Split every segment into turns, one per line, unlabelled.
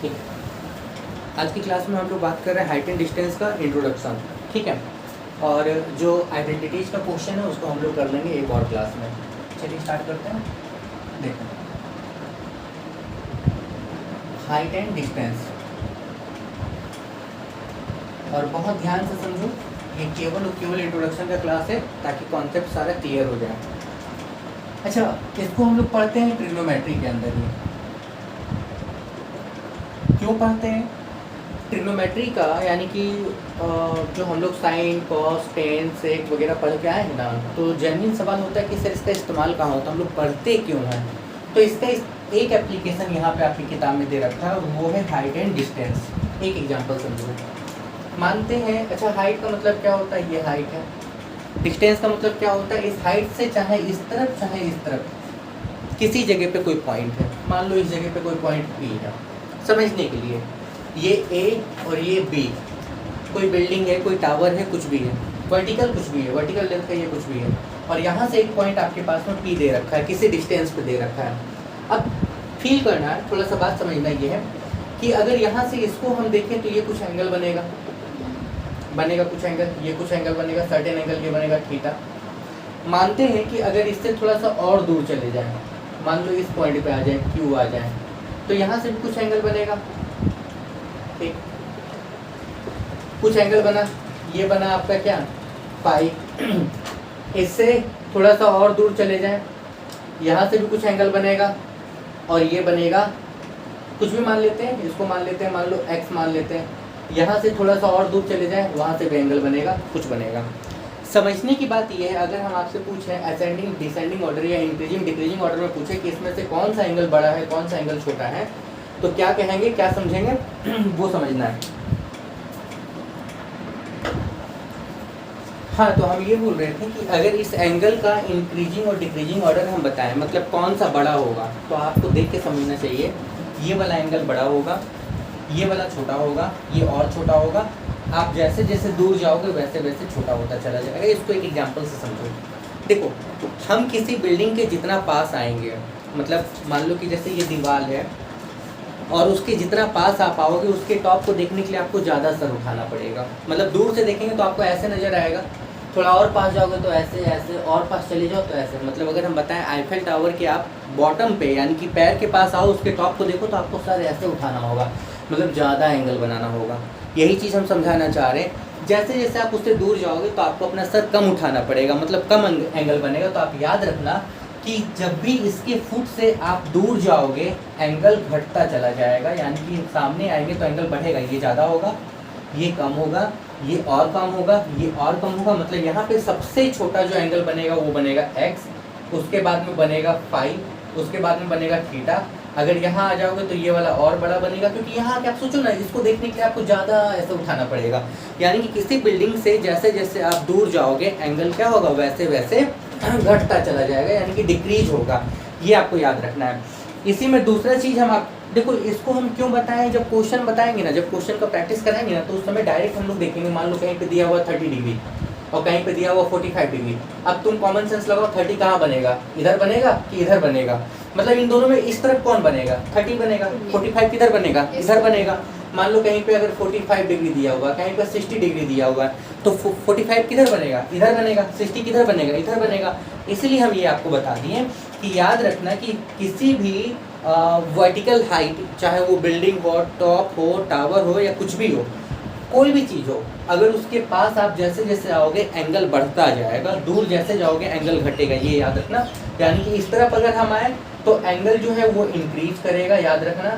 ठीक है, आज की क्लास में हम लोग बात कर रहे हैं हाइट एंड डिस्टेंस का इंट्रोडक्शन। ठीक है, और जो आइडेंटिटीज का क्वेश्चन है उसको हम लोग कर लेंगे एक और क्लास में। चलिए स्टार्ट करते हैं। देखो, हाइट एंड डिस्टेंस, और बहुत ध्यान से समझो, ये केवल इंट्रोडक्शन का क्लास है ताकि कॉन्सेप्ट सारा क्लियर हो जाए। अच्छा, इसको हम लोग पढ़ते हैं ट्रिग्नोमेट्री के अंदर ही। क्यों पढ़ते हैं ट्रिग्नोमेट्री का, यानी कि जो हम लोग साइन कॉस टेन सेक वगैरह पढ़ के आए हैं ना, तो जेन्युइन सवाल होता है कि सर इसका इस्तेमाल कहाँ होता है, हम लोग पढ़ते क्यों हैं। तो इसका एक एप्लीकेशन यहाँ पे आपकी किताब में दे रखा है, वो है हाइट एंड डिस्टेंस। एक एग्जांपल समझो, मानते हैं, अच्छा हाइट का मतलब क्या होता है, ये हाइट है। डिस्टेंस का मतलब क्या होता है, इस हाइट से चाहे इस तरफ चाहे इस तरफ किसी जगह पे कोई पॉइंट है, मान लो इस जगह पे कोई पॉइंट P है। समझने के लिए ये A और ये B, कोई बिल्डिंग है, कोई टावर है, कुछ भी है, वर्टिकल कुछ भी है, वर्टिकल लेंथ है, ये कुछ भी है, और यहाँ से एक पॉइंट आपके पास में P दे रखा है, किसी डिस्टेंस पे दे रखा है। अब फील करना है, थोड़ा सा बात समझना ये है कि अगर यहाँ से इसको हम देखें तो ये कुछ एंगल बनेगा कुछ एंगल, ये कुछ एंगल बनेगा, सर्टेन एंगल ये बनेगा थीटा। मानते हैं कि अगर इससे थोड़ा सा और दूर चले जाएं, मान लो इस पॉइंट पे आ जाए, Q आ जाए, तो यहाँ से भी कुछ एंगल बनेगा। ठीक, कुछ एंगल बना, ये बना आपका क्या, पाई। इससे थोड़ा सा और दूर चले जाएं, यहाँ से भी कुछ एंगल बनेगा, और ये बनेगा, कुछ भी मान लेते हैं, इसको मान लेते हैं, मान लो x मान लेते हैं। यहाँ से थोड़ा सा और दूर चले जाएं, वहाँ से भी एंगल बनेगा, कुछ बनेगा। समझने की बात यह है, अगर हम आपसे पूछें असेंडिंग डिसेंडिंग ऑर्डर या इंक्रीजिंग डिक्रीजिंग ऑर्डर में पूछे कि इसमें से कौन सा एंगल बड़ा है कौन सा एंगल छोटा है, तो क्या कहेंगे, क्या समझेंगे, वो समझना है। हाँ, तो हम ये बोल रहे थे कि अगर इस एंगल का इंक्रीजिंग और डिक्रीजिंग ऑर्डर हम बताएं, मतलब कौन सा बड़ा होगा, तो आपको देख के समझना चाहिए, ये वाला एंगल बड़ा होगा, ये वाला छोटा होगा, ये और छोटा होगा। आप जैसे जैसे दूर जाओगे वैसे वैसे छोटा होता चला जाएगा। इसको एक एग्जांपल से समझो। देखो, हम किसी बिल्डिंग के जितना पास आएंगे, मतलब मान लो कि जैसे ये दीवार है, और उसके जितना पास आप आओगे उसके टॉप को देखने के लिए आपको ज़्यादा सर उठाना पड़ेगा। मतलब दूर से देखेंगे तो आपको ऐसे नज़र आएगा, थोड़ा और पास जाओगे तो ऐसे ऐसे, और पास चले जाओ तो ऐसे। मतलब अगर हम बताएं आईफेल टावर के आप बॉटम पे यानी कि पैर के पास आओ, उसके टॉप को देखो तो आपको सर ऐसे उठाना होगा, मतलब ज़्यादा एंगल बनाना होगा। यही चीज़ हम समझाना चाह रहे हैं। जैसे जैसे आप उससे दूर जाओगे तो आपको अपना सर कम उठाना पड़ेगा, मतलब कम एंगल बनेगा। तो आप याद रखना कि जब भी इसके फुट से आप दूर जाओगे एंगल घटता चला जाएगा, यानी कि सामने आएंगे तो एंगल बढ़ेगा, ये ज़्यादा होगा, ये कम होगा, ये और कम होगा, ये और कम होगा। मतलब यहाँ पे सबसे छोटा जो एंगल बनेगा वो बनेगा x, उसके बाद में बनेगा फाई, उसके बाद में बनेगा थीटा। अगर यहाँ आ जाओगे तो ये वाला और बड़ा बनेगा, क्योंकि यहाँ के आप सोचो ना, इसको देखने के लिए आपको ज़्यादा ऐसे उठाना पड़ेगा। यानी कि किसी बिल्डिंग से जैसे जैसे आप दूर जाओगे एंगल क्या होगा, वैसे वैसे घटता चला जाएगा, यानी कि डिक्रीज होगा। ये आपको याद रखना है। इसी में दूसरा चीज़ हम आप देखो, इसको हम क्यों बताएं, जब क्वेश्चन बताएंगे ना, जब क्वेश्चन का प्रैक्टिस कराएंगे ना, तो उस समय डायरेक्ट हम लोग देखेंगे, मान लो कहीं पे दिया हुआ 30 डिग्री और कहीं पे दिया हुआ 45 डिग्री। अब तुम कॉमन सेंस लगाओ, 30 कहाँ बनेगा, इधर बनेगा कि इधर बनेगा। मतलब इन दोनों में इस तरफ कौन बनेगा, 30 बनेगा, 45 किधर बनेगा, इधर बनेगा। मान लो कहीं पे अगर 45 डिग्री दिया हुआ, कहीं पे 60 डिग्री दिया हुआ है, तो 45 किधर बनेगा, इधर बनेगा, 60 किधर बनेगा, इधर बनेगा। इसलिए हम ये आपको बता दिए कि याद रखना कि किसी भी वर्टिकल हाइट, चाहे वो बिल्डिंग हो, टॉप हो, टावर हो या कुछ भी हो, कोई भी चीज़ हो, अगर उसके पास आप जैसे जैसे आओगे एंगल बढ़ता जाएगा, दूर जैसे जाओगे एंगल घटेगा, ये याद रखना। यानी कि इस तरफ अगर हम आए तो एंगल जो है वो इंक्रीज करेगा, याद रखना,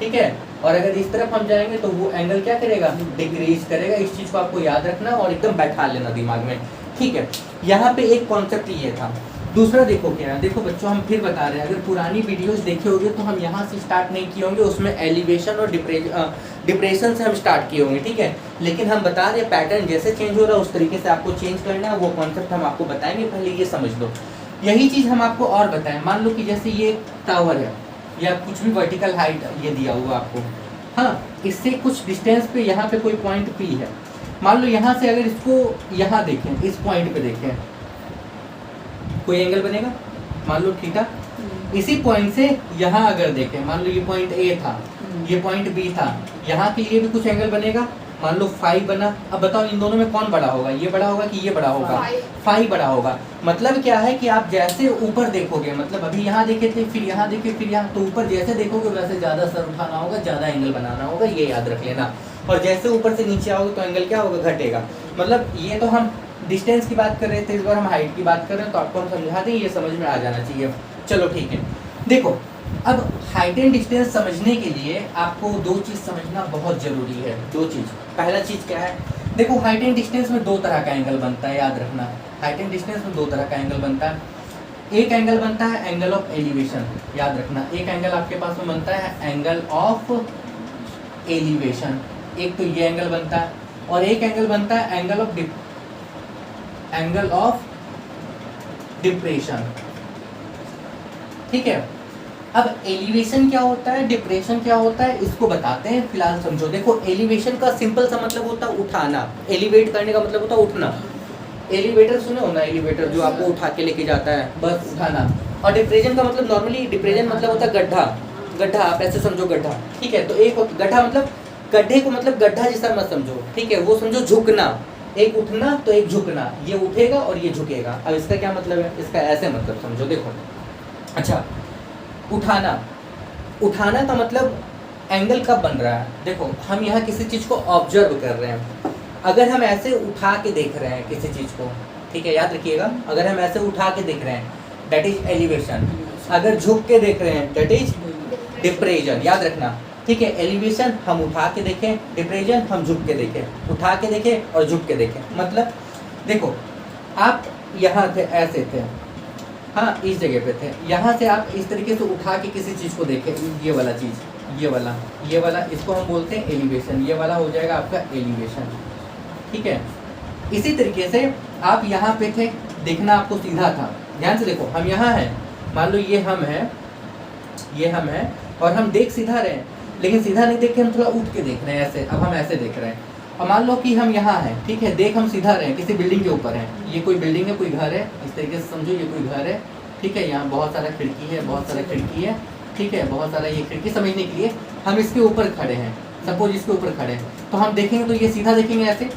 ठीक है। और अगर इस तरफ हम जाएंगे तो वो एंगल क्या करेगा, डिक्रीज करेगा। इस चीज़ को आपको याद रखना और एकदम बैठा लेना दिमाग में, ठीक है। यहाँ पे एक कॉन्सेप्ट ये था। दूसरा देखो क्या है, देखो बच्चों, हम फिर बता रहे हैं, अगर पुरानी वीडियोस देखे होंगे तो हम यहाँ से स्टार्ट नहीं किए होंगे, उसमें एलिवेशन और डिप्रेशन से हम स्टार्ट किए होंगे, ठीक है। लेकिन हम बता रहे पैटर्न जैसे चेंज हो रहा है उस तरीके से आपको चेंज करना है, वो कॉन्सेप्ट हम आपको बताएंगे, पहले ये समझ लो। यही चीज़ हम आपको और बताएं, मान लो कि जैसे ये टावर है या कुछ भी वर्टिकल हाइट ये दिया हुआ आपको, हाँ, इससे कुछ डिस्टेंस पे यहाँ पे कोई पॉइंट P है। मान लो यहाँ से अगर इसको यहाँ देखें, इस पॉइंट पे देखें, कोई एंगल बनेगा, मान लो थीटा। इसी पॉइंट से यहाँ अगर देखें, मान लो ये पॉइंट A था, ये पॉइंट बी था, यहाँ के लिए भी कुछ एंगल बनेगा, मान लो फाइव बना। अब बताओ इन दोनों में कौन बड़ा होगा, ये बड़ा होगा कि ये बड़ा होगा? फाइव बड़ा होगा। मतलब क्या है कि आप जैसे ऊपर देखोगे, मतलब अभी यहाँ देखे थे, फिर यहाँ देखे, फिर यहाँ, तो ऊपर जैसे देखोगे वैसे ज़्यादा सर उठाना होगा, ज़्यादा एंगल बनाना होगा, ये याद रख लेना। और जैसे ऊपर से नीचे आओगे तो एंगल क्या होगा? घटेगा। मतलब ये तो हम डिस्टेंस की बात कर रहे थे, इस बार हम हाइट की बात कर रहे हैं, तो आपको हम समझा दें, ये समझ में आ जाना चाहिए। चलो ठीक है, देखो अब हाइट एंड डिस्टेंस समझने के लिए आपको दो चीज़ समझना बहुत ज़रूरी है। दो चीज़, पहला चीज़ क्या है? देखो हाइट एंड डिस्टेंस में दो तरह का एंगल बनता है, याद रखना। हाइट एंड डिस्टेंस में दो तरह का एंगल बनता है। एक एंगल बनता है एंगल ऑफ एलिवेशन, याद रखना। एक एंगल आपके पास में बनता है एंगल ऑफ एलिवेशन, एक तो ये एंगल बनता है, और एक एंगल बनता है एंगल ऑफ डिप्रेशन। ठीक है, अब एलिवेशन क्या होता है, डिप्रेशन क्या होता है, इसको बताते हैं, फिलहाल समझो। देखो एलिवेशन का सिंपल सा मतलब होता है उठाना, एलिवेट करने का मतलब होता है उठना। एलिवेटर सुने हो ना, एलिवेटर जो आपको उठा के लेके जाता है, बस उठाना। और डिप्रेशन का मतलब नॉर्मली डिप्रेशन मतलब होता है गड्ढा, गड्ढा आप ऐसे समझो, गड्ढा। ठीक है, तो एक गड्ढा मतलब गड्ढे को मतलब गड्ढा जैसा मत समझो, ठीक है, वो समझो झुकना, एक उठना तो एक झुकना, ये उठेगा और ये झुकेगा। अब इसका क्या मतलब है, इसका ऐसे मतलब समझो। देखो अच्छा, उठाना, उठाना का मतलब एंगल कब बन रहा है? देखो हम यहाँ किसी चीज़ को ऑब्जर्व कर रहे हैं, अगर हम ऐसे उठा के देख रहे हैं किसी चीज़ को, ठीक है, याद रखिएगा, अगर हम ऐसे उठा के देख रहे हैं दैट इज एलिवेशन, अगर झुक के देख रहे हैं दैट इज डिप्रेशन, याद रखना। ठीक है, एलिवेशन हम उठा के देखें, डिप्रेशन हम झुक के देखें, उठा के देखें और झुक के देखें। मतलब देखो आप यहाँ थे, ऐसे थे, हाँ इस जगह पे थे, यहाँ से आप इस तरीके से उठा के किसी चीज़ को देखें, ये वाला चीज़, ये वाला, इसको हम बोलते हैं एलिवेशन, ये वाला हो जाएगा आपका एलिवेशन। ठीक है, इसी तरीके से आप यहाँ पे थे, देखना आपको सीधा था, ध्यान से देखो, हम यहाँ हैं, मान लो ये हम हैं, ये हम हैं, और हम देख सीधा रहे हैं, लेकिन सीधा नहीं देख के हम थोड़ा उठ के देख रहे हैं ऐसे, अब हम ऐसे देख रहे हैं। और मान लो कि हम यहाँ हैं, ठीक है, देख हम सीधा रहे हैं, किसी बिल्डिंग के ऊपर हैं, ये कोई बिल्डिंग है, कोई घर है, इस तरीके से समझो, ये कोई घर है, ठीक है, यहाँ बहुत सारा खिड़की है, बहुत सारा खिड़की है, ठीक है, बहुत सारा ये खिड़की, समझने के लिए हम इसके ऊपर खड़े हैं, सपोज इसके ऊपर खड़े हैं, तो हम देखेंगे तो ये सीधा देखेंगे ऐसे,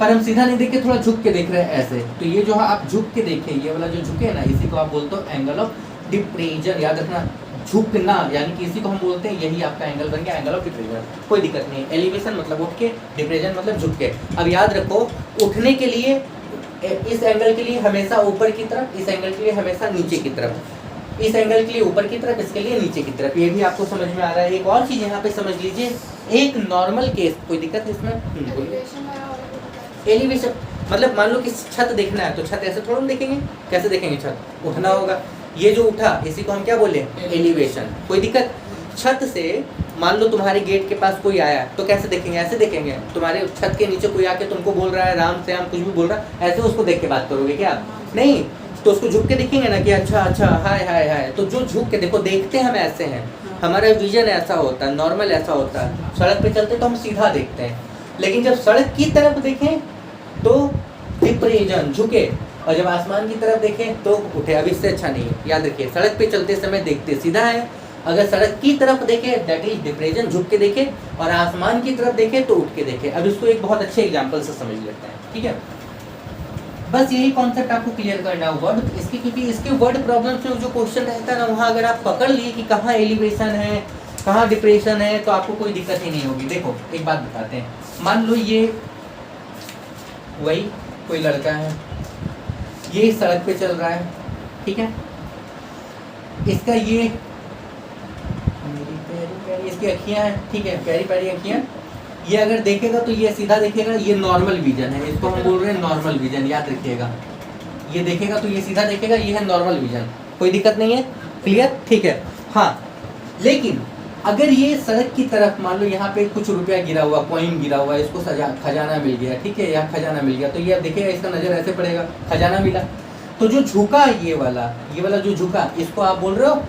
पर हम सीधा नहीं देख के थोड़ा झुक के देख रहे हैं ऐसे, तो ये जो है आप झुक के देखें, ये वाला जो झुके ना, इसी को आप बोलते हो एंगल ऑफ डिप्रेशन, याद रखना, झुकना, यानी कि इसी को हम बोलते हैं, यही आपका एंगल बन गया एंगल ऑफ डिप्रेशन। कोई दिक्कत नहीं, एलिवेशन मतलब उठ के, डिप्रेशन मतलब झुक के। अब याद रखो, उठने के लिए इस एंगल के लिए हमेशा ऊपर की तरफ, इस एंगल के लिए हमेशा नीचे की तरफ, इस एंगल के लिए ऊपर की तरफ, इसके लिए नीचे की तरफ, ये भी आपको समझ में आ रहा है। एक और चीज़ यहाँ पे समझ लीजिए, एक नॉर्मल केस, कोई दिक्कत है इसमें? एलिवेशन मतलब मान लो कि छत देखना है, तो छत ऐसे थोड़ा देखेंगे, कैसे देखेंगे? छत उठना होगा, ये जो उठा इसी को हम क्या बोले? एलिवेशन। कोई दिक्कत? छत से मान लो तुम्हारे गेट के पास कोई आया, तो कैसे देखेंगे? ऐसे देखेंगे। तुम्हारे छत के नीचे कोई आके तुमको बोल रहा है राम श्याम कुछ भी बोल रहा है, ऐसे उसको देख के बात करोगे क्या? नहीं, तो उसको झुक के देखेंगे ना कि अच्छा अच्छा हाय हाय हाय। तो जो झुक के देखो, देखते हम ऐसे हैं, हमारा विजन ऐसा होता है, नॉर्मल ऐसा होता है। सड़क पे चलते तो हम सीधा देखते हैं, लेकिन जब सड़क की तरफ देखें तो डिप्रेशन, झुके, और जब आसमान की तरफ देखें तो उठे। अब इससे अच्छा नहीं है, याद रखिए, सड़क पे चलते समय देखते सीधा है, अगर सड़क की तरफ देखे दैट इज डिप्रेशन, झुक के देखे, और आसमान की तरफ देखे तो उठ के देखे। अब इसको एक बहुत अच्छे एग्जांपल से समझ लेते हैं, ठीक है? बस यही कॉन्सेप्ट आपको क्लियर करना होगा इसकी, क्योंकि इसके वर्ड प्रॉब्लम से जो क्वेश्चन रहता है ना, वहाँ अगर आप पकड़ लिए कि कहाँ एलिवेशन है कहाँ डिप्रेशन है, तो आपको कोई दिक्कत ही नहीं होगी। देखो एक बात बताते हैं, मान लो ये वही कोई लड़का है, ये सड़क पे चल रहा है, ठीक है, इसका ये इसकी अखियां हैं, ठीक है, प्यारी प्यारी अखियां, ये अगर देखेगा तो ये सीधा देखेगा, ये नॉर्मल विजन है, इसको हम बोल रहे हैं नॉर्मल विजन, याद रखिएगा। ये देखेगा तो ये सीधा देखेगा, ये है नॉर्मल विजन, कोई दिक्कत नहीं है, क्लियर? ठीक है। हाँ, लेकिन अगर ये सड़क की तरफ, मान लो यहाँ पे कुछ रुपया गिरा हुआ, कॉइन गिरा हुआ, इसको खजाना मिल गया, ठीक है, यहाँ खजाना मिल गया, तो ये देखेगा, इसका नजर ऐसे पड़ेगा, खजाना मिला। तो जो झुका ये वाला जो झुका, इसको आप बोल रहे हो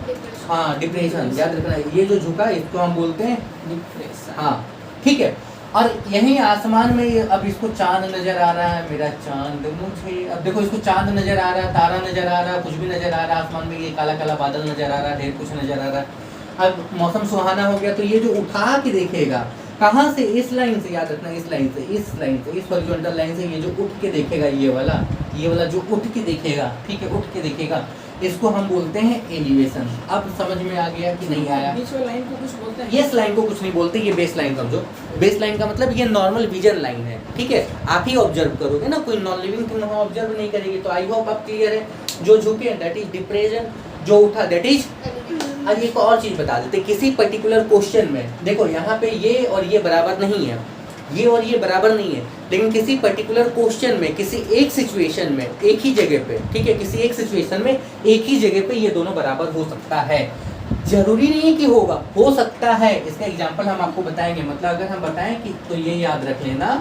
हाँ डिप्रेशन, याद रखना। ये जो झुका इसको हम बोलते हैं डिप्रेशन, हाँ ठीक है। और यही आसमान में अब इसको चांद नजर आ रहा है, मेरा चांद मुझे, अब देखो इसको चांद नजर आ रहा है, तारा नजर आ रहा है, कुछ भी नजर आ रहा है आसमान में, ये काला काला बादल नजर आ रहा है, ढेर कुछ नजर आ रहा है। अब मौसम सुहाना हो गया तो ये जो उठा के देखेगा कहाँ से, इस लाइन से, याद रखना इस लाइन से, इस लाइन से, इस हॉरिजॉन्टल लाइन से, ये जो उठ के देखेगा ये वाला जो उठ के देखेगा, ठीक है, उठ के देखेगा, इसको हम बोलते हैं एलिवेशन। अब समझ में आ गया कि नहीं आया?
बीच वाली लाइन को कुछ बोलते हैं?
ये लाइन को कुछ नहीं बोलते, ये बेस लाइन समझो। बेस लाइन का मतलब ये नॉर्मल विजन लाइन है, ठीक है, आप ही ऑब्जर्व करोगे ना, कोई नॉन लिविंग थिंग ऑब्जर्व नहीं करेगी। तो आई होप आप क्लियर है। जो झुके दैट इज डिप्रेशन, जो उठा दैट इज। अब एक और चीज बता देते, किसी पर्टिकुलर क्वेश्चन में देखो यहाँ पे ये और ये बराबर नहीं है, ये और ये बराबर नहीं है, लेकिन किसी पर्टिकुलर क्वेश्चन में, किसी एक सिचुएशन में, एक ही जगह पे, ठीक है, किसी एक सिचुएशन में एक ही जगह पे ये दोनों बराबर हो सकता है। जरूरी नहीं है कि होगा, हो सकता है। इसका एग्जांपल हम आपको बताएंगे। मतलब अगर हम बताएं कि, तो ये याद रख लेना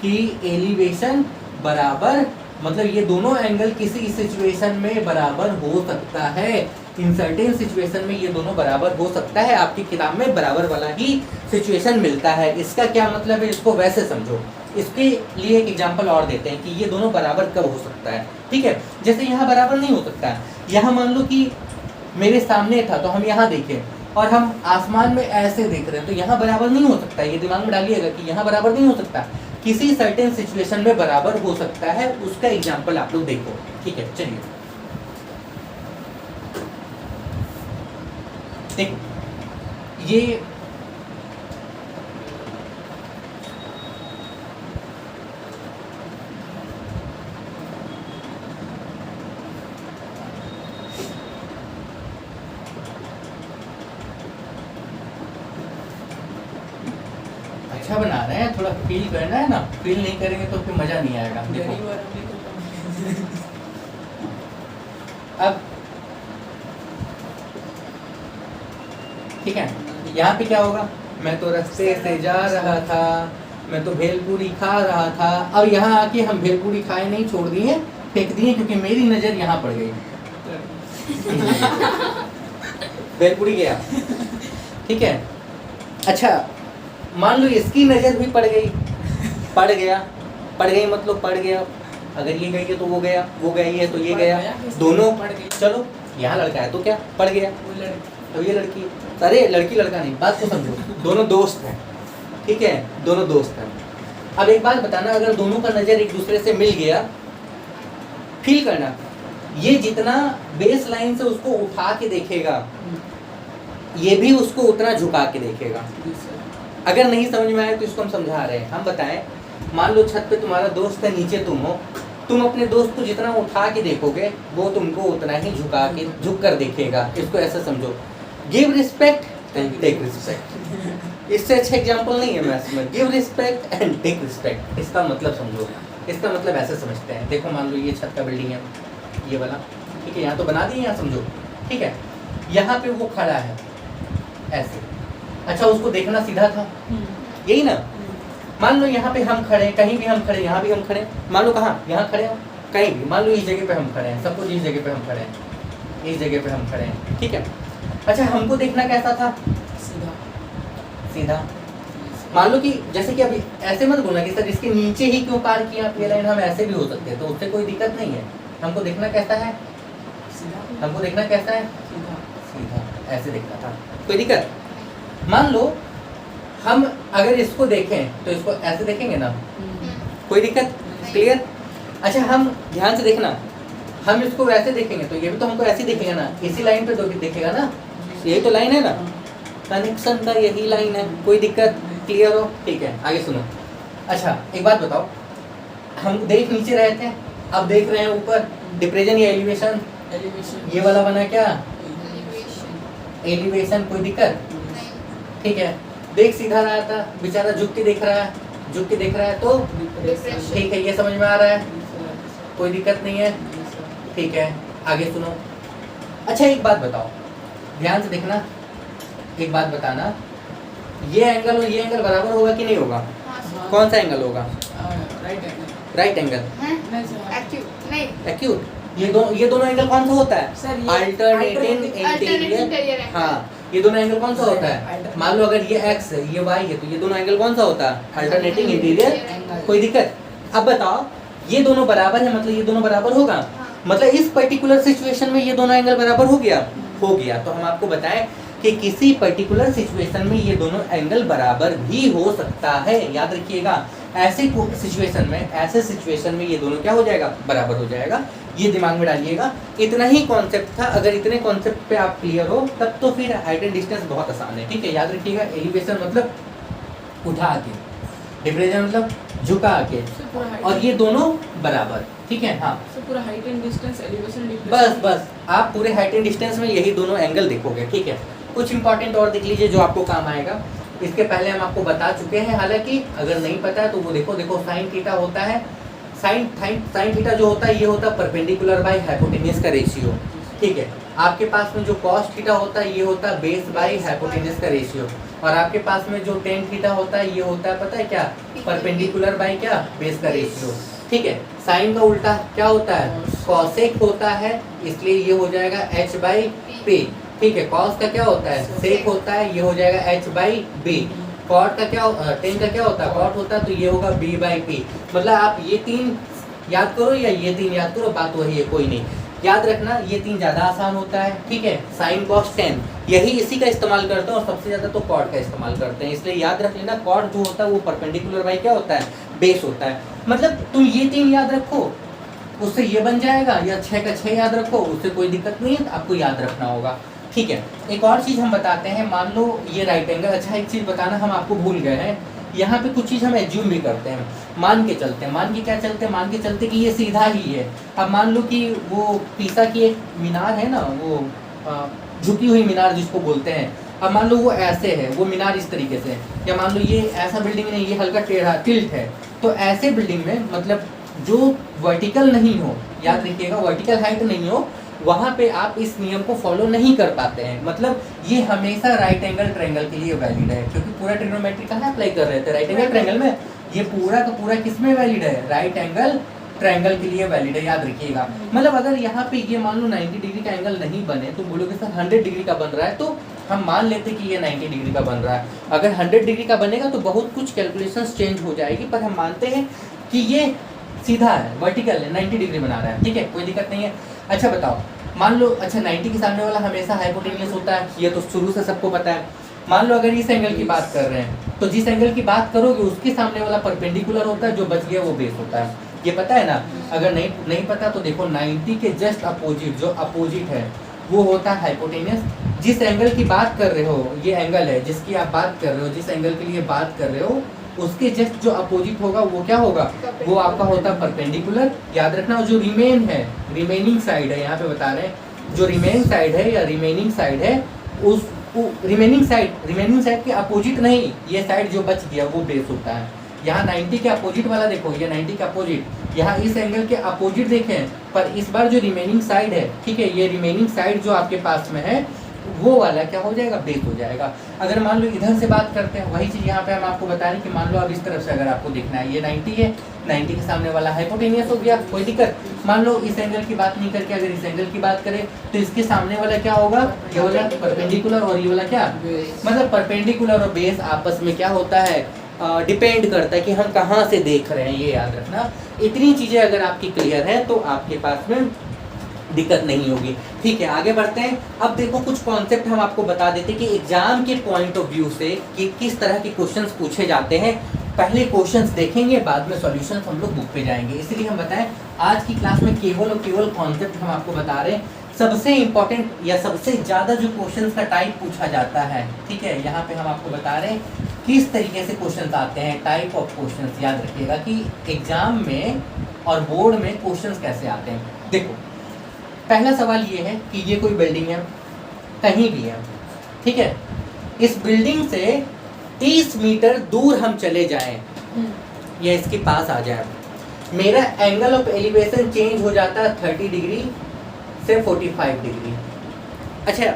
कि एलिवेशन बराबर, मतलब ये दोनों एंगल किसी सिचुएशन में बराबर हो सकता है। इन सर्टेन सिचुएशन में ये दोनों बराबर हो सकता है। आपकी किताब में बराबर वाला ही सिचुएशन मिलता है। इसका क्या मतलब है, इसको वैसे समझो। इसके लिए एक एग्जांपल और देते हैं कि ये दोनों बराबर कब हो सकता है, ठीक है। जैसे यहाँ बराबर नहीं हो सकता है, यहाँ मान लो कि मेरे सामने था तो हम यहाँ देखें और हम आसमान में ऐसे देख रहे हैं, तो यहाँ बराबर नहीं हो सकता। ये दिमाग में डालिएगा कि यहाँ बराबर नहीं हो सकता, किसी सर्टेन सिचुएशन में बराबर हो सकता है। उसका एग्जांपल आप लोग देखो, ठीक है। चलिए देखो, ये अच्छा बना रहे हैं, थोड़ा फील करना है ना, फील नहीं करेंगे तो फिर मजा नहीं आएगा। देखो अब ठीक है, यहाँ पे क्या होगा, मैं तो रास्ते से जा रहा था, मैं तो भेलपूरी खा रहा था। अब यहाँ आके हम भेलपूरी खाए नहीं, छोड़ दिए, फेंक दिए, क्योंकि मेरी नज़र यहाँ पड़ गई। भेलपूरी गया, ठीक है। अच्छा मान लो इसकी नज़र भी पड़ गई, पड़ गई मतलब पड़ गया। अगर ये गई है तो वो गया, वो गई है तो ये गया, दोनों पड़ गई। चलो यहाँ लड़का है तो क्या पड़ गया, तो ये लड़की। अरे लड़की लड़का नहीं, बात को समझो, दोनों दोस्त हैं, ठीक है, दोनों दोस्त हैं। अब एक बात बताना, अगर दोनों का नज़र एक दूसरे से मिल गया, फील करना, ये जितना बेस लाइन से उसको उठा के देखेगा, ये भी उसको उतना झुका के देखेगा। अगर नहीं समझ में आए तो इसको हम समझा रहे हैं। हम बताएं, मान लो छत पे तुम्हारा दोस्त है, नीचे तुम हो, तुम अपने दोस्त को जितना उठा के देखोगे वो तुमको उतना ही झुक कर देखेगा। इसको ऐसा समझो, give respect and take respect. इससे अच्छा एग्जांपल नहीं है मैथ्स में, give respect and take respect. इसका मतलब समझो, इसका मतलब ऐसे समझते हैं। देखो मान लो ये छत का बिल्डिंग है, ये वाला, ठीक है, यहाँ तो बना दिए, यहाँ समझो, ठीक है। यहाँ पे वो खड़ा है ऐसे, अच्छा उसको देखना सीधा था, यही ना। मान लो यहाँ पे हम खड़े, कहीं भी हम खड़े, यहाँ भी हम खड़े, मान लो कहाँ, यहाँ खड़े हो, कहीं भी, मान लो इस जगह पे हम खड़े हैं, सबको इस जगह पे हम खड़े हैं, इस जगह पे हम खड़े हैं, ठीक है। अच्छा हमको देखना कैसा था, सीधा सीधा। मान लो कि जैसे कि अभी ऐसे मत बोलना कि सर इसके नीचे ही क्यों पार किया ये लाइन, हम ऐसे भी हो सकते हैं, तो उससे कोई दिक्कत नहीं है। हमको देखना कैसा है, हमको देखना कैसा है, सीधा, ऐसे देखना था, कोई दिक्कत। मान लो हम अगर इसको देखें तो इसको ऐसे देखेंगे ना, कोई दिक्कत, क्लियर। अच्छा हम ध्यान से देखना, हम इसको वैसे देखेंगे तो ये भी तो हमको ऐसे देखेगा ना, इसी लाइन पे तो देखेगा ना, यही तो लाइन है ना, कनेक्शन का यही लाइन है, कोई दिक्कत, क्लियर हो, ठीक है। आगे सुनो। अच्छा एक बात बताओ, हम देख नीचे रहे थे, अब देख रहे हैं ऊपर, डिप्रेशन या एलिवेशन, ये वाला बना क्या, एलिवेशन, कोई दिक्कत, ठीक है। देख सीधा रहा था, बेचारा झुक के देख रहा है, झुक के देख रहा है तो ठीक है, ये समझ में आ रहा है, कोई दिक्कत नहीं है, ठीक है। आगे सुनो। अच्छा एक बात बताओ, ध्यान से देखना, एक बात बताना, ये एंगल और ये एंगल बराबर होगा कि नहीं होगा? कौन सा एंगल होगा? Right angle, acute. ये दोनों एंगल कौन सा होता है? Alternating interior. हाँ, ये दोनों एंगल कौन सा होता है? मान लो अगर ये x है, ये y है, तो ये दोनों एंगल कौन सा होता है? Alternating interior. कोई दिक्कत? अब बताओ, ये दोनों बराबर है, मतलब ये दोनों बराबर होगा, मतलब इस पर्टिकुलर सिचुएशन में ये दोनों एंगल बराबर हो गया। तो हम आपको बताएं, कि किसी पर्टिकुलर सिचुएशन में ये दोनों एंगल बराबर भी हो सकता है। याद रखिएगा, ऐसे सिचुएशन में ये दोनों क्या हो जाएगा, बराबर हो जाएगा। ये दिमाग में डालिएगा। इतना ही कॉन्सेप्ट था। अगर इतने कॉन्सेप्ट पे आप क्लियर हो तब तो फिर हाइट एंड डिस्टेंस बहुत आसान है। ठीक है, याद रखिएगा, एलिवेशन मतलब उठा के, डिप्रेशन मतलब झुका के, और ये दोनों बराबर। ठीक है, हाँ
पूरा हाइट एंड डिस्टेंस, एलिवेशन,
बस आप पूरे हाइट एंड डिस्टेंस में यही दोनों एंगल देखोगे। ठीक है, कुछ इंपॉर्टेंट और देख लीजिए जो आपको काम आएगा। इसके पहले हम आपको बता चुके हैं, हालांकि अगर नहीं पता है तो वो देखो साइन थीटा होता है। साइन थीटा जो होता है ये होता है परपेंडिकुलर बाय हाइपोटेन्यूज का रेशियो। ठीक है, आपके पास में जो कॉस थीटा होता है ये होता है बेस बाय हाइपोटेन्यूज का रेशियो, और आपके पास में जो टेन थीटा होता है ये होता है पता है क्या, परपेंडिकुलर बाय क्या, बेस का रेशियो। ठीक है, साइन का उल्टा क्या होता है, कॉसेक होता है, इसलिए ये हो जाएगा h बाई पी। ठीक है, कॉस का क्या होता है, सेक होता है, ये हो जाएगा h बाई बी। कॉट का क्या, टेन का क्या होता है, कॉट होता है, तो ये होगा b बाई पी। मतलब आप ये तीन याद करो या ये तीन याद करो, बात वही है, कोई नहीं। याद रखना ये तीन ज़्यादा आसान होता है। ठीक है, साइन कॉस टेन, यही इसी का इस्तेमाल करते हैं, और सबसे ज़्यादा तो कॉट का इस्तेमाल करते हैं। इसलिए याद रख लेना, कॉट जो होता है वो परपेंडिकुलर बाई क्या होता है, बेस होता है। मतलब तुम ये तीन याद रखो, उससे ये बन जाएगा, या 6 का 6 याद रखो, उससे कोई दिक्कत नहीं है, आपको याद रखना होगा। ठीक है, एक और चीज़ हम बताते हैं, मान लो ये राइट एंगल, अच्छा एक चीज़ बताना हम आपको भूल गए हैं, यहाँ पे कुछ चीज़ हम एज्यूम भी करते हैं, मान के चलते हैं, मान के चलते कि ये सीधा ही है। अब मान लो कि वो पीसा की एक मीनार है ना, वो झुकी हुई मीनार जिसको बोलते हैं, अब मान लो वो ऐसे है, वो मीनार इस तरीके से, या मान लो ये ऐसा बिल्डिंग नहीं, ये हल्का टेढ़ा टिल्ट है, तो ऐसे बिल्डिंग में मतलब जो वर्टिकल नहीं हो, याद रखिएगा वर्टिकल हाइट नहीं हो, वहाँ पे आप इस नियम को फॉलो नहीं कर पाते हैं। मतलब ये हमेशा राइट एंगल ट्रायंगल के लिए वैलिड है, क्योंकि पूरा ट्रिग्नोमेट्री कहाँ अप्लाई कर रहे थे, राइट एंगल ट्रायंगल में। ये पूरा का पूरा किस में वैलिड है, राइट एंगल ट्रायंगल के लिए वैलिड है, याद रखिएगा। मतलब अगर यहाँ पे ये मान लो 90 डिग्री का एंगल नहीं बने तो बोलोगे सर 100 डिग्री का बन रहा है, तो हम मान लेते कि ये 90 डिग्री का बन रहा है। अगर 100 डिग्री का बनेगा तो बहुत कुछ कैलकुलेशंस चेंज हो जाएगी, पर हम मानते हैं कि ये सीधा है, वर्टिकल है, 90 डिग्री बना रहा है। ठीक है, कोई दिक्कत नहीं है। अच्छा बताओ, मान लो अच्छा 90 के सामने वाला हमेशा हाइपोटेन्यूस होता है, ये तो शुरू से सबको पता है। मान लो अगर इस एंगल की बात कर रहे हैं, तो जिस एंगल की बात करोगे उसके सामने वाला परपेंडिकुलर होता है, जो बच गया वो बेस होता है। ये पता है ना? अगर नहीं पता तो देखो 90 के जस्ट अपोजिट, जो अपोजिट है वो होता है हाइपोटेन्यूस। जिस एंगल की बात कर रहे हो, ये एंगल है जिसकी आप बात कर रहे हो, जिस एंगल के लिए बात कर रहे हो, उसके जस्ट जो अपोजिट होगा वो क्या होगा, वो आपका होता है परपेंडिकुलर। याद रखना, जो रिमेन है, रिमेनिंग साइड है, यहाँ पे बता रहे हैं, जो रिमेनिंग साइड है या रिमेनिंग साइड है, उस रिमेनिंग साइड के अपोजिट नहीं, ये साइड जो बच गया वो बेस होता है। यहाँ 90 के अपोजिट वाला देखो, ये 90 के अपोजिट, यहाँ इस एंगल के अपोजिट देखें, पर इस बार जो रिमेनिंग साइड है, ठीक है, ये रिमेनिंग साइड जो आपके पास में है वो वाला क्या हो जाएगा, बेस हो जाएगा। अगर मान लो इधर से बात करते हैं, वही चीज़ यहाँ पे हम आपको बता रहे हैं कि मान लो अब इस तरफ से अगर आपको देखना है, ये 90 है, 90 के सामने वाला हाइपोटेनियस हो गया, कोई दिक्कत। मान लो इस एंगल की बात नहीं करके अगर इस एंगल की बात करें तो इसके सामने वाला क्या होगा, ये वाला परपेंडिकुलर, और ये वाला क्या, मतलब परपेंडिकुलर और बेस आपस में क्या होता है, डिपेंड करता है कि हम कहाँ से देख रहे हैं, ये याद रखना। इतनी चीज़ें अगर आपकी क्लियर है तो आपके पास में दिक्कत नहीं होगी। ठीक है, आगे बढ़ते हैं। अब देखो कुछ कॉन्सेप्ट हम आपको बता देते हैं कि एग्जाम के पॉइंट ऑफ व्यू से कि किस तरह के क्वेश्चंस पूछे जाते हैं। पहले क्वेश्चंस देखेंगे, बाद में सॉल्यूशंस हम लोग बुक पे जाएंगे। इसलिए हम बताएं आज की क्लास में केवल और केवल कॉन्सेप्ट हम आपको बता रहे हैं। सबसे इंपॉर्टेंट या सबसे ज़्यादा जो क्वेश्चंस का टाइप पूछा जाता है, ठीक है, यहाँ पे हम आपको बता रहे हैं किस तरीके से क्वेश्चंस आते हैं, टाइप ऑफ क्वेश्चंस। याद रखिएगा कि एग्जाम में और बोर्ड में क्वेश्चंस कैसे आते हैं। देखो पहला सवाल ये है कि ये कोई बिल्डिंग है, कहीं भी है, ठीक है, इस बिल्डिंग से 30 मीटर दूर हम चले जाएं या इसके पास आ जाए, मेरा एंगल ऑफ एलिवेशन चेंज हो जाता है 30 डिग्री से 45 डिग्री। अच्छा,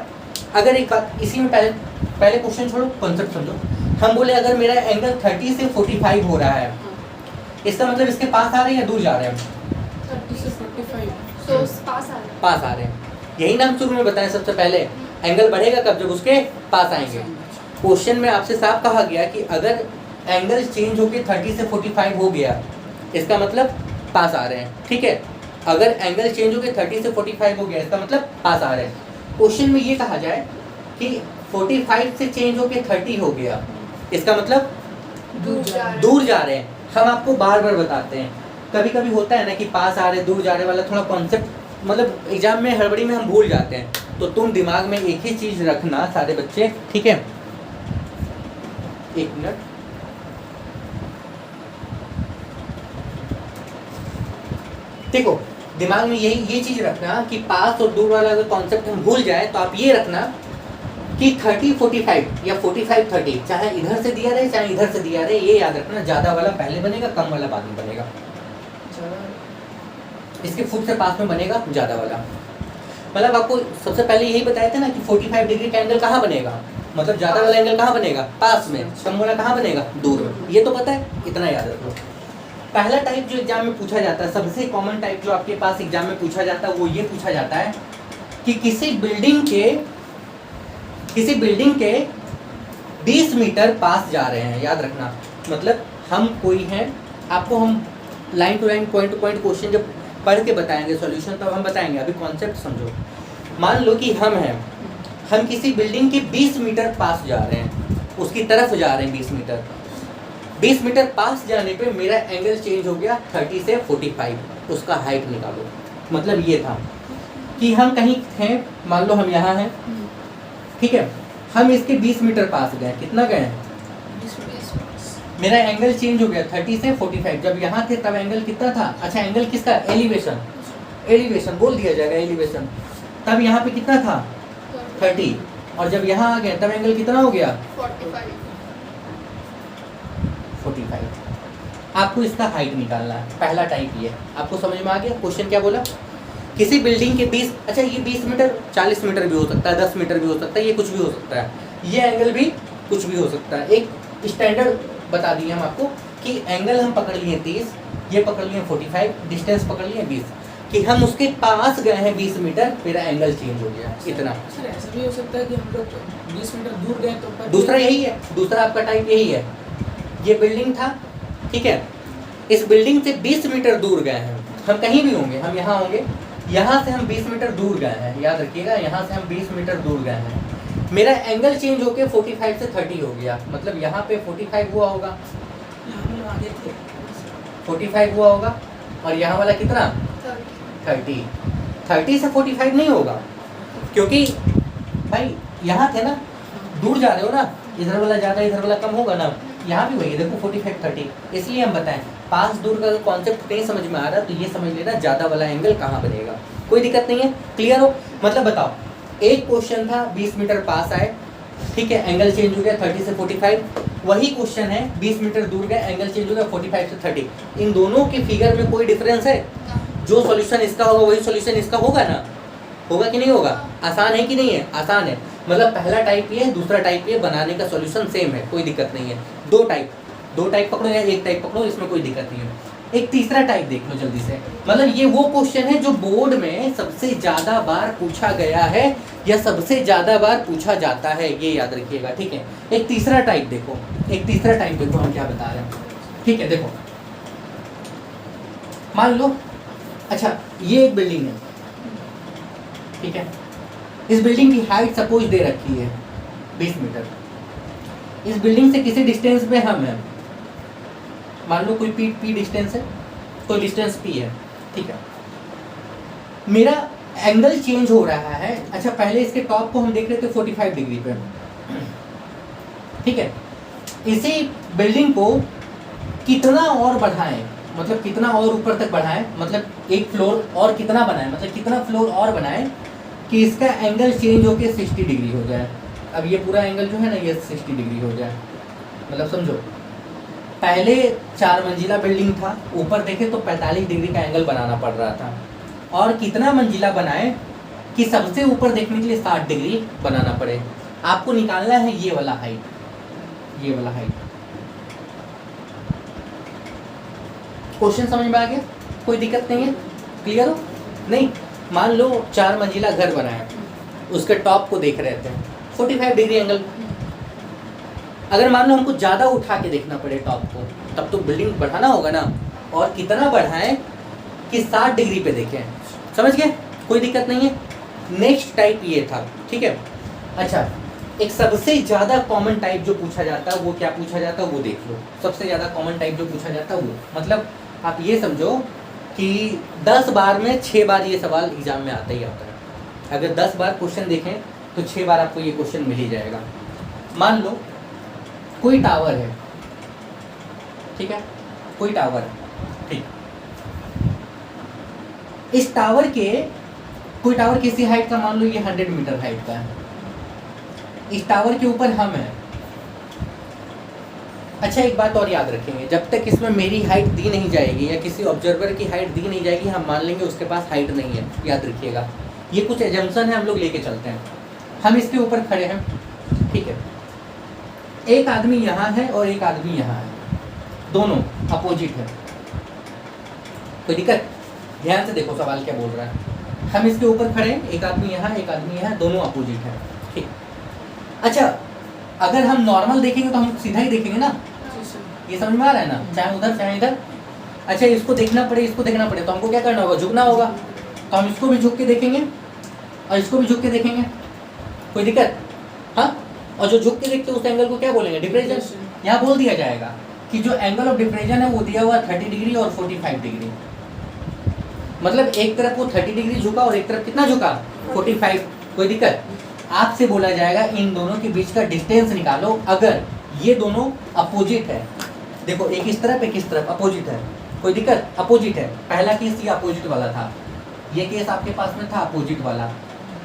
अगर एक बात इसी में पहले क्वेश्चन छोड़ो, कॉन्सेप्ट समझो। हम बोले अगर मेरा एंगल 30 से 45 हो रहा है, इसका मतलब इसके पास आ रहे हैं या दूर जा रहे हैं,
30 से 45
तो
पास आ रहे हैं। यही ना हम शुरू में बताएं, सबसे पहले एंगल बढ़ेगा कब, जब उसके पास आएंगे। क्वेश्चन में आपसे साफ कहा गया कि अगर एंगल चेंज होकर 30 से 45 हो गया, इसका मतलब पास आ रहे हैं, ठीक है। अगर एंगल चेंज होकर 30 से 45 हो गया, इसका मतलब पास आ रहे हैं। क्वेश्चन में ये कहा जाए कि 45 से चेंज होके 30 हो गया, इसका मतलब दूर जा रहे हैं। हम आपको बार बार बताते हैं, कभी कभी होता है ना कि पास आ रहे दूर जा रहे वाला थोड़ा कॉन्सेप्ट मतलब एग्जाम में हड़बड़ी में हम भूल जाते हैं, तो तुम दिमाग में एक ही चीज रखना सारे बच्चे, ठीक है? एक मिनट, देखो दिमाग में ये चीज रखना कि पास और दूर वाला अगर कॉन्सेप्ट हम भूल जाए तो आप ये रखना कि 30 45 या 45 30 चाहे इधर से दिया रहे चाहे इधर से दिया रहे, ये याद रखना, ज्यादा वाला पहले बनेगा, कम वाला बाद में बनेगा। इसके फुट से पास में बनेगा ज्यादा वाला। मतलब आपको सबसे पहले यही बताया था ना कि 45 डिग्री का एंगल कहाँ बनेगा, मतलब ज्यादा वाला एंगल कहाँ बनेगा, पास में, कम वाला कहाँ बनेगा, दूर में। ये तो पता है, इतना याद रखो। पहला टाइप जो एग्जाम में पूछा जाता है, सबसे कॉमन टाइप जो आपके पास एग्जाम में पूछा जाता है, वो ये पूछा जाता है कि किसी बिल्डिंग के 20 मीटर पास जा रहे हैं। याद रखना, मतलब हम कोई हैं, आपको हम line to line point to point question जब पढ़ के बताएंगे सॉल्यूशन, तब हम बताएंगे, अभी कॉन्सेप्ट समझो। मान लो कि हम किसी बिल्डिंग के 20 मीटर पास जा रहे हैं, उसकी तरफ जा रहे हैं 20 मीटर पास जाने पे मेरा एंगल चेंज हो गया 30 से 45, उसका हाइट निकालो। मतलब ये था कि हम कहीं हैं, मान लो हम यहाँ हैं, ठीक है, हम इसके 20 मीटर पास गए, कितना गए हैं, मेरा एंगल चेंज हो गया 30 से 45। जब यहाँ थे तब एंगल कितना था, अच्छा एंगल किसका, एलिवेशन बोल दिया जाएगा, एलिवेशन। तब यहाँ पे कितना था 30, और जब यहाँ आ गए तब एंगल कितना हो गया 45। आपको इसका हाइट निकालना है, पहला टाइप ये। आपको समझ में आ गया क्वेश्चन क्या बोला? किसी बिल्डिंग के 20, अच्छा ये 20 मीटर 40 मीटर भी हो सकता है, 10 मीटर भी हो सकता है, ये कुछ भी हो सकता है, ये एंगल भी कुछ भी हो सकता है। एक स्टैंडर्ड बता दिए हम आपको कि एंगल हम पकड़ लिए 30, ये पकड़ लिए 45, डिस्टेंस पकड़ लिए 20, कि हम उसके पास गए हैं 20 मीटर, मेरा एंगल चेंज हो गया इतना।
सर ऐसा भी हो सकता है कि हम लोग 20 मीटर दूर गए तो
दूसरा यही है, दूसरा आपका टाइप यही है। ये बिल्डिंग था, ठीक है, इस बिल्डिंग से 20 मीटर दूर गए हैं, हम कहीं भी होंगे, हम यहाँ होंगे, यहाँ से हम 20 मीटर दूर गए हैं, याद रखिएगा, यहाँ से हम 20 मीटर दूर गए हैं, मेरा एंगल चेंज होके 45 से 30 हो गया। मतलब यहाँ पे 45 हुआ होगा, 45 हुआ होगा, और यहाँ वाला कितना 30 से 45 नहीं होगा, क्योंकि भाई यहाँ थे ना, दूर जा रहे हो ना, इधर वाला ज़्यादा इधर वाला कम होगा ना, यहाँ भी वही देखो 45 30। इसलिए हम बताएं, पास दूर का कॉन्सेप्ट नहीं समझ में आ रहा तो ये समझ लेना ज़्यादा वाला एंगल कहाँ बनेगा, कोई दिक्कत नहीं है, क्लियर हो? मतलब बताओ, एक क्वेश्चन था 20 मीटर पास आए, ठीक है, एंगल चेंज हो गया 30 से 45, वही क्वेश्चन है 20 मीटर दूर गए, एंगल चेंज हो गया 45 से 30। इन दोनों के फिगर में कोई डिफरेंस है? जो सॉल्यूशन इसका होगा वही सॉल्यूशन इसका होगा ना, होगा कि नहीं होगा? आसान है कि नहीं है? आसान है। मतलब पहला टाइप ये है, दूसरा टाइप ये, बनाने का सॉल्यूशन सेम है, कोई दिक्कत नहीं है। दो टाइप पकड़ो या एक टाइप पकड़ो, इसमें कोई दिक्कत नहीं है। एक तीसरा टाइप देख लो जल्दी से। मतलब ये वो क्वेश्चन है जो बोर्ड में सबसे ज़्यादा बार पूछा गया है या सबसे ज़्यादा बार पूछा जाता है, ये याद रखिएगा, ठीक है। एक तीसरा टाइप देखो, हम क्या बता रहे हैं, ठीक है। देखो मान लो, अच्छा ये एक बिल्डिंग है, ठीक है, इस बिल्डिंग की हाइट सपोज दे रखी है 20 मीटर, इस बिल्डिंग से किसी डिस्टेंस पे हम हैं, मान लो कोई पी डिस्टेंस है, कोई डिस्टेंस पी है, ठीक है। मेरा एंगल चेंज हो रहा है, अच्छा पहले इसके टॉप को हम देख रहे थे 45 डिग्री पे, ठीक है। इसी बिल्डिंग को कितना और बढ़ाएं, मतलब कितना और ऊपर तक बढ़ाएं, मतलब एक फ्लोर और कितना बनाएं, मतलब कितना फ्लोर और बनाएं कि इसका एंगल चेंज होके 60 डिग्री हो जाए। अब ये पूरा एंगल जो है ना, ये 60 डिग्री हो जाए। मतलब समझो, पहले 4 मंजिला बिल्डिंग था, ऊपर देखे तो 45 डिग्री का एंगल बनाना पड़ रहा था, और कितना मंजिला बनाए कि सबसे ऊपर देखने के लिए 60 डिग्री बनाना पड़े। आपको निकालना है ये वाला हाइट, ये वाला हाइट। क्वेश्चन समझ में आ गया? कोई दिक्कत नहीं है? क्लियर हो? नहीं, मान लो 4 मंजिला घर बनाया, उसके टॉप को देख रहे थे 45 डिग्री एंगल। अगर मान लो हमको ज़्यादा उठा के देखना पड़े टॉप को, तब तो बिल्डिंग बढ़ाना होगा ना, और कितना बढ़ाएं कि 60 डिग्री पे देखें। समझ गए? कोई दिक्कत नहीं है। नेक्स्ट टाइप ये था, ठीक है। अच्छा एक सबसे ज़्यादा कॉमन टाइप जो पूछा जाता है वो क्या पूछा जाता है वो देख लो। सबसे ज़्यादा कॉमन टाइप जो पूछा जाता है वो, मतलब आप ये समझो कि 10 बार में 6 बार ये सवाल एग्जाम में आता ही आता है। अगर 10 बार क्वेश्चन देखें तो 6 बार आपको ये क्वेश्चन मिल ही जाएगा। मान लो कोई टावर है, ठीक है, कोई टावर है, ठीक, इस टावर के कोई टावर किसी हाइट का, मान लो ये 100 मीटर हाइट का है, इस टावर के ऊपर हम हैं। अच्छा एक बात और याद रखेंगे, जब तक इसमें मेरी हाइट दी नहीं जाएगी या किसी ऑब्जर्वर की हाइट दी नहीं जाएगी हम मान लेंगे उसके पास हाइट नहीं है। याद रखिएगा ये कुछ एजम्पशन है, हम लोग लेके चलते हैं। हम इसके ऊपर खड़े हैं, ठीक है, एक आदमी यहाँ है और एक आदमी यहाँ है, दोनों अपोजिट है, कोई दिक्कत? ध्यान से देखो सवाल क्या बोल रहा है। हम इसके ऊपर खड़े हैं, एक आदमी यहाँ एक आदमी यहाँ, दोनों अपोजिट है, ठीक। अच्छा अगर हम नॉर्मल देखेंगे तो हम सीधा ही देखेंगे ना, ये समझ में आ रहा है ना, चाहे उधर चाहे इधर। अच्छा इसको देखना पड़े इसको देखना पड़े तो हमको क्या करना होगा, झुकना होगा, तो हम इसको भी झुक के देखेंगे और इसको भी झुक के देखेंगे, कोई दिक्कत? हाँ, और जो झुक के देखते हैं उस एंगल को क्या बोलेंगे, डिप्रेशन। यहाँ बोल दिया जाएगा कि जो एंगल ऑफ डिप्रेशन है वो दिया हुआ 30 डिग्री और 45 डिग्री, मतलब एक तरफ वो 30 डिग्री झुका और एक तरफ कितना झुका, 45। कोई दिक्कत? आपसे बोला जाएगा इन दोनों के बीच का डिस्टेंस निकालो अगर ये दोनों अपोजिट है। देखो एक इस तरफ एक इस तरफ अपोजिट है, कोई दिक्कत? अपोजिट है, पहला केस ये अपोजिट वाला था, ये केस आपके पास में था अपोजिट वाला।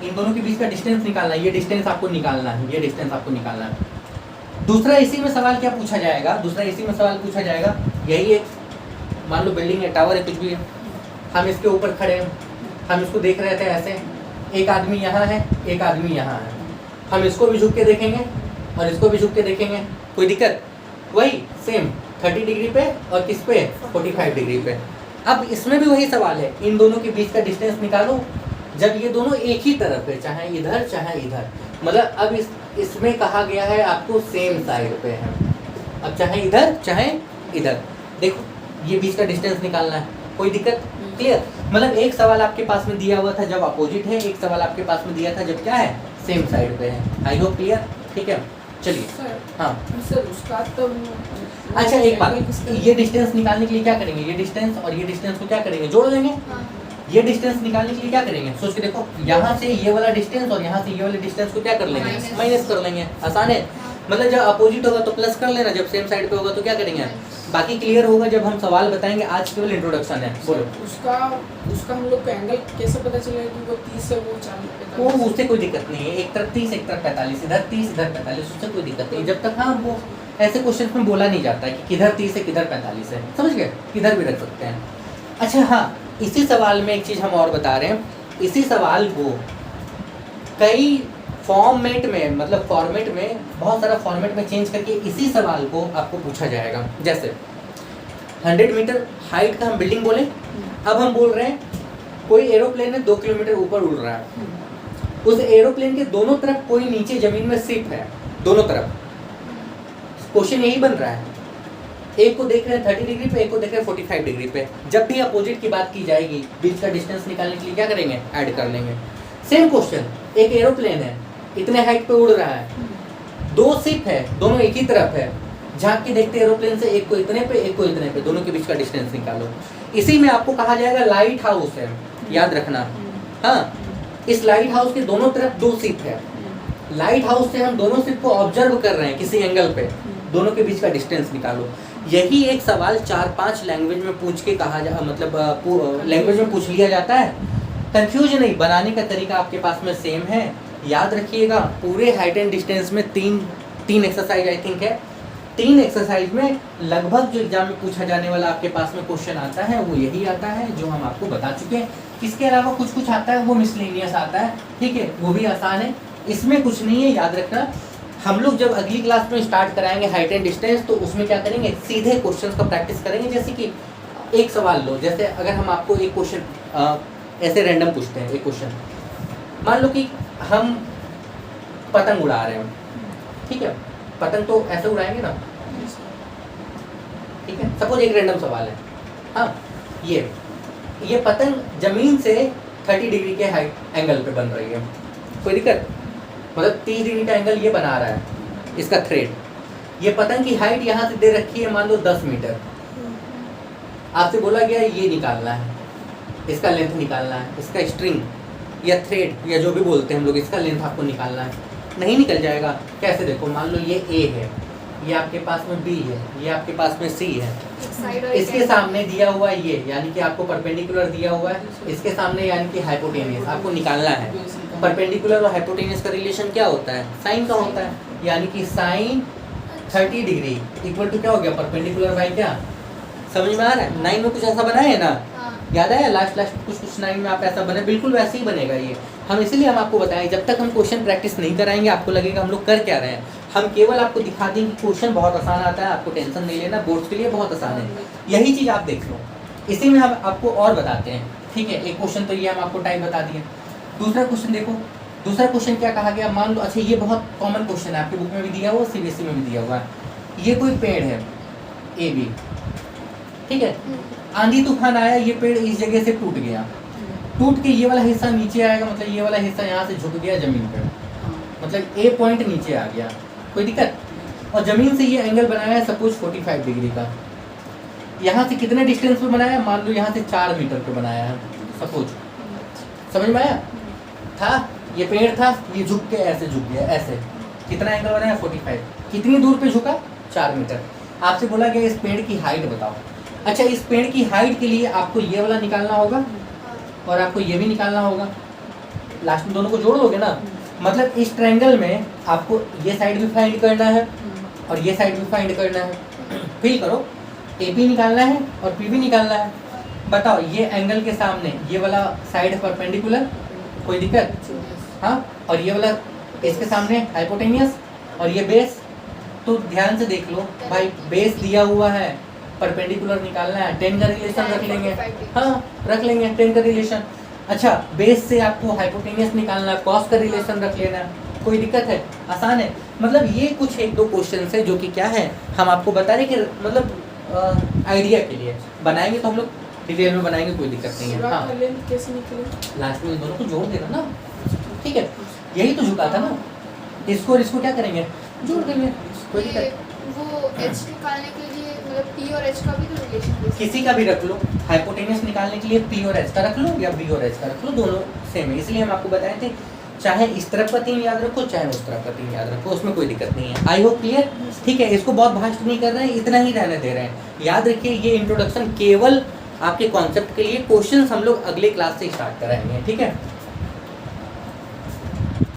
इन दोनों के बीच का डिस्टेंस निकालना है, ये डिस्टेंस आपको निकालना है, ये डिस्टेंस आपको निकालना है। दूसरा इसी में सवाल क्या पूछा जाएगा, दूसरा इसी में सवाल पूछा जाएगा, यही एक मान लो बिल्डिंग है, टावर है, कुछ भी है, हम इसके ऊपर खड़े हैं, हम इसको देख रहे थे ऐसे, एक आदमी यहाँ है एक आदमी यहाँ है, हम इसको भी झुक के देखेंगे और इसको भी झुक के देखेंगे, कोई दिक्कत? वही सेम 30 डिग्री पे और किस पे, 45 डिग्री पे। अब इसमें भी वही सवाल है, इन दोनों के बीच का डिस्टेंस निकालो जब ये दोनों एक ही तरफ है, चाहे इधर चाहे इधर, मतलब अब इसमें कहा गया है आपको सेम साइड पे है, अब चाहे इधर चाहे इधर, देखो ये बीच का डिस्टेंस निकालना है, कोई दिक्कत? क्लियर? मतलब एक सवाल आपके पास में दिया हुआ था जब अपोजिट है, एक सवाल आपके पास में दिया था जब क्या है, सेम साइड पे है। I hope clear? ठीक है चलिए। हाँ
सर उसका तो
अच्छा एक बात, ये डिस्टेंस निकालने के लिए क्या करेंगे, ये डिस्टेंस और ये डिस्टेंस को क्या करेंगे, जोड़ देंगे। ये डिस्टेंस निकालने के लिए क्या करेंगे, सोच के देखो, यहाँ से ये वाला डिस्टेंस और यहाँ से ये वाले डिस्टेंस को क्या कर लेंगे, माइनस कर लेंगे। आसान है, मतलब जब अपोजिट होगा तो प्लस कर लेना, जब सेम साइड पे होगा तो क्या करेंगे। बाकी क्लियर होगा जब हम सवाल बताएंगे, आज केवल इंट्रोडक्शन है। बोलो
उसका हम लोग का एंगल कैसे पता चलेगा कि वो 30 है वो 40
वो उससे कोई दिक्कत नहीं है, एक तरफ 30 एक तरफ 45, इधर 30 इधर 45, उससे कोई दिक्कत नहीं, जब तक हाँ वो ऐसे क्वेश्चन में बोला नहीं जाता है कि किधर 30 है किधर 45 है, समझ गए, किधर भी रख सकते हैं। अच्छा हाँ, इसी सवाल में एक चीज़ हम और बता रहे हैं, इसी सवाल को कई फॉर्मेट में, मतलब फॉर्मेट में बहुत सारा फॉर्मेट में चेंज करके इसी सवाल को आपको पूछा जाएगा। जैसे 100 मीटर हाइट का हम बिल्डिंग बोले, अब हम बोल रहे हैं कोई एरोप्लेन है 2 किलोमीटर ऊपर उड़ रहा है, उस एरोप्लेन के दोनों तरफ कोई नीचे जमीन में शिप है, दोनों तरफ। क्वेश्चन यही बन रहा है, एक को देख रहे हैं 30 डिग्री पे, एक को देख रहे हैं 45 डिग्री पे। जब भी अपोजिट की बात की जाएगी, बीच का डिस्टेंस निकालने के लिए क्या करेंगे, ऐड कर लेंगे। सेम क्वेश्चन, एक एरोप्लेन है इतने हाइट पे उड़ रहा है, 2 शिप है दोनों एक ही तरफ है, झांक के देखते एरोप्लेन से, एक को इतने पे एक को इतने पे, दोनों के बीच का डिस्टेंस निकालो। इसी में आपको कहा जाएगा लाइट हाउस है, याद रखना। हाँ, इस लाइट हाउस के दोनों तरफ 2 शिप है, लाइट हाउस से हम दोनों शिप को ऑब्जर्व कर रहे हैं किसी एंगल पे, दोनों के बीच का डिस्टेंस निकालो। यही एक सवाल 4-5 लैंग्वेज में पूछ के कहा जा, मतलब लैंग्वेज में पूछ लिया जाता है। कंफ्यूज नहीं, बनाने का तरीका आपके पास में सेम है। याद रखिएगा, पूरे हाइट एंड डिस्टेंस में तीन एक्सरसाइज आई थिंक है, 3 एक्सरसाइज में लगभग जो एग्जाम में पूछा जाने वाला आपके पास में क्वेश्चन आता है वो यही आता है जो हम आपको बता चुके हैं। इसके अलावा कुछ आता है वो मिसलेनियस आता है, ठीक है, वो भी आसान है, इसमें कुछ नहीं है। याद रखना, हम लोग जब अगली क्लास में स्टार्ट कराएंगे हाइट एंड डिस्टेंस, तो उसमें क्या करेंगे, सीधे क्वेश्चन का प्रैक्टिस करेंगे। जैसे कि एक सवाल लो, जैसे अगर हम आपको एक क्वेश्चन ऐसे रैंडम पूछते हैं, एक क्वेश्चन मान लो कि हम पतंग उड़ा रहे हैं, ठीक है, पतंग तो ऐसे उड़ाएंगे ना, ठीक है, सपोज एक रैंडम सवाल है। हाँ, ये पतंग जमीन से 30 डिग्री के हाइट एंगल पे बन रही है, कोई दिक्कत? मतलब 30 डिग्री का एंगल ये बना रहा है इसका थ्रेड। ये पतंग की हाइट यहाँ से दे रखी है मान लो 10 मीटर, आपसे बोला गया ये निकालना है, इसका लेंथ निकालना है, इसका स्ट्रिंग या थ्रेड या जो भी बोलते हैं हम लोग, इसका लेंथ आपको निकालना है। नहीं निकल जाएगा। कैसे? देखो मान लो ये ए है, ये आपके पास में बी है, ये आपके पास में सी है, इसके सामने दिया हुआ है ये, यानी कि आपको परपेंडिकुलर दिया हुआ है, इसके सामने यानी कि हाइपोटेनियस आपको निकालना है। परपेंडिकुलर और हाइपोटेनियस का रिलेशन क्या होता है? साइन का होता है, यानी कि साइन 30 डिग्री इक्वल टू क्या हो गया? परपेंडिकुलर बाई क्या? समझ में आ रहा है? 9 में कुछ ऐसा बना है ना, याद है? लास्ट कुछ 9 में आप ऐसा बने, बिल्कुल वैसे ही बनेगा ये। हम इसीलिए हम आपको बताएं, जब तक हम क्वेश्चन प्रैक्टिस नहीं कराएंगे आपको लगेगा हम लोग कर क्या रहे हैं। हम केवल आपको दिखा देंगे कि क्वेश्चन बहुत आसान आता है, आपको टेंशन नहीं लेना, बोर्ड्स के लिए बहुत आसान है। यही चीज़ आप देख लो, इसी में हम आपको और बताते हैं। ठीक है, एक क्वेश्चन तो ये हम आपको टाइप बता दिए। दूसरा क्वेश्चन देखो, दूसरा क्वेश्चन क्या कहा गया? मान लो, अच्छा ये बहुत कॉमन क्वेश्चन है, आपकी बुक में भी दिया हुआ, सीबीएसई में भी दिया हुआ है। ये कोई पेड़ है ए बी, ठीक है, आंधी तूफान आया, ये पेड़ इस जगह से टूट गया, टूट के ये वाला हिस्सा नीचे आएगा, मतलब ये वाला हिस्सा यहाँ से झुक गया जमीन पर, मतलब ए पॉइंट नीचे आ गया, कोई दिक्कत? और जमीन से ये एंगल बनाया है सपोज 45 डिग्री का। यहाँ से कितने डिस्टेंस पे बनाया है? मान लो यहाँ से 4 मीटर पे बनाया है सपोज। समझ में आया? था ये पेड़ था, ये झुक के ऐसे झुक गया, ऐसे कितना एंगल बनाया? 45। कितनी दूर पे झुका? 4 मीटर। आपसे बोला गया इस पेड़ की हाइट बताओ। अच्छा, इस पेड़ की हाइट के लिए आपको ये वाला निकालना होगा और आपको ये भी निकालना होगा, लास्ट में दोनों को जोड़ दोगे ना। मतलब इस ट्रायंगल में आपको ये साइड भी फाइंड करना है और ये साइड भी फाइंड करना है। फील करो, ए पी निकालना है और पी भी निकालना है। बताओ, ये एंगल के सामने ये वाला साइड परपेंडिकुलर, कोई दिक्कत? हाँ, और ये वाला इसके सामने हाइपोटेनियस और ये बेस। तो ध्यान से देख लो भाई, बेस दिया हुआ है, परपेंडिकुलर निकालना है, 10 का रिलेशन रख लेंगे। हाँ, रख लेंगे 10 का रिलेशन। अच्छा, बेस से आपको हाइपोटेनियस निकालना है, कॉस का रिलेशन रख लेना है, कोई दिक्कत है? आसान है। मतलब ये कुछ 1-2 क्वेश्चन है जो कि क्या है, हम आपको बता रहे कि मतलब आइडिया के लिए बनाएंगे, तो हम लोग डिटेल में बनाएंगे, कोई दिक्कत नहीं है। हाँ,
कैसे निकले?
लास्ट में दोनों को जोड़ देना ना, ठीक है, यही तो झुका था ना, इसको और इसको क्या करेंगे? जोड़ देंगे, कोई दिक्कत?
वो एच निकालने के लिए मतलब पी और एच का भी तो रिलेशन
किसी का भी रख लो, हाइपोटेनियस निकालने के लिए पी और एच का रख लो या बी और एच का रख लो, दोनों सेम है। इसलिए हम आपको बताए थे, चाहे इस तरफ का 3 याद रखो, चाहे उस तरफ का 3 याद रखो, उसमें कोई दिक्कत नहीं है। I hope clear? ठीक है, इसको बहुत भास्ट नहीं कर रहे हैं, इतना ही रहने दे रहे हैं। याद रखिए, ये इंट्रोडक्शन केवल आपके कॉन्सेप्ट के लिए, क्वेश्चंस हम लोग अगले क्लास से स्टार्ट कराएंगे, ठीक है।